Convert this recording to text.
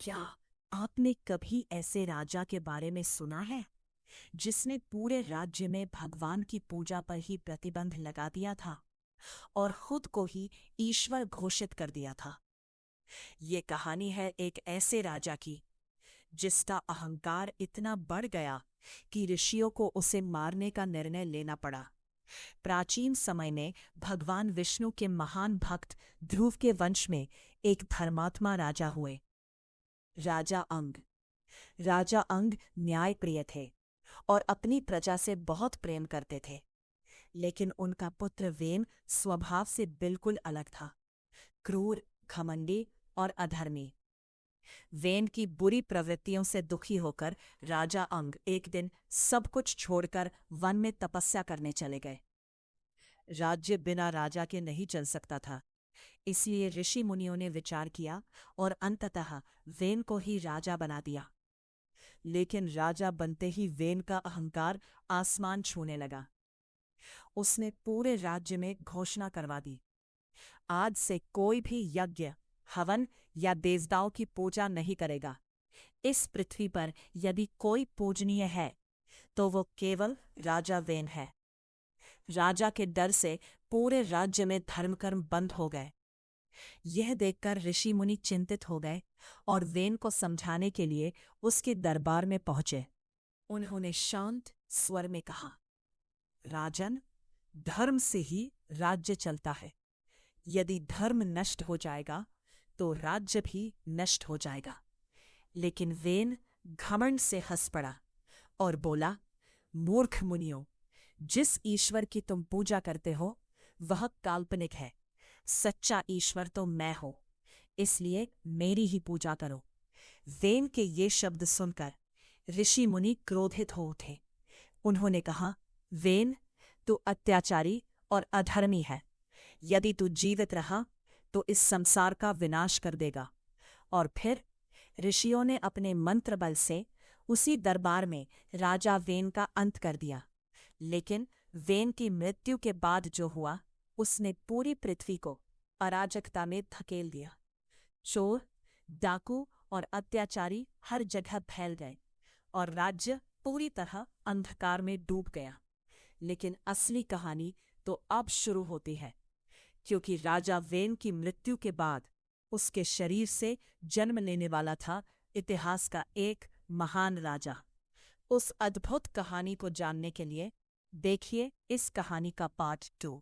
क्या आपने कभी ऐसे राजा के बारे में सुना है जिसने पूरे राज्य में भगवान की पूजा पर ही प्रतिबंध लगा दिया था और खुद को ही ईश्वर घोषित कर दिया था? ये कहानी है एक ऐसे राजा की जिसका अहंकार इतना बढ़ गया कि ऋषियों को उसे मारने का निर्णय लेना पड़ा। प्राचीन समय में भगवान विष्णु के महान भक्त ध्रुव के वंश में एक धर्मात्मा राजा हुए। राजा अंग। राजा अंग न्यायप्रिय थे और अपनी प्रजा से बहुत प्रेम करते थे। लेकिन उनका पुत्र वेन स्वभाव से बिल्कुल अलग था, क्रूर, घमंडी और अधर्मी। वेन की बुरी प्रवृत्तियों से दुखी होकर राजा अंग एक दिन सब कुछ छोड़कर वन में तपस्या करने चले गए। राज्य बिना राजा के नहीं चल सकता था, इसलिए ऋषि मुनियों ने विचार किया और अंततः वेन को ही राजा बना दिया। लेकिन राजा बनते ही वेन का अहंकार आसमान छूने लगा। उसने पूरे राज्य में घोषणा करवा दी, आज से कोई भी यज्ञ, हवन या देवताओं की पूजा नहीं करेगा। इस पृथ्वी पर यदि कोई पूजनीय है तो वो केवल राजा वेन है। राजा के डर से पूरे राज्य में धर्मकर्म बंद हो गए। यह देखकर ऋषि मुनि चिंतित हो गए और वेन को समझाने के लिए उसके दरबार में पहुंचे। उन्होंने शांत स्वर में कहा, राजन, धर्म से ही राज्य चलता है। यदि धर्म नष्ट हो जाएगा तो राज्य भी नष्ट हो जाएगा। लेकिन वेन घमंड से हंस पड़ा और बोला, मूर्ख मुनियों, जिस ईश्वर की तुम पूजा करते हो वह काल्पनिक है। सच्चा ईश्वर तो मैं हूं, इसलिए मेरी ही पूजा करो। वेन के ये शब्द सुनकर ऋषि मुनि क्रोधित हो उठे। उन्होंने कहा, वेन, तू अत्याचारी और अधर्मी है। यदि तू जीवित रहा तो इस संसार का विनाश कर देगा। और फिर ऋषियों ने अपने मंत्र बल से उसी दरबार में राजा वेन का अंत कर दिया। लेकिन वेन की मृत्यु के बाद जो हुआ, उसने पूरी पृथ्वी को अराजकता में धकेल दिया। चोर, डाकू और अत्याचारी हर जगह फैल गए और राज्य पूरी तरह अंधकार में डूब गया। लेकिन असली कहानी तो अब शुरू होती है, क्योंकि राजा वेन की मृत्यु के बाद उसके शरीर से जन्म लेने वाला था इतिहास का एक महान राजा। उस अद्भुत कहानी को जानने के लिए देखिए इस कहानी का पार्ट 2।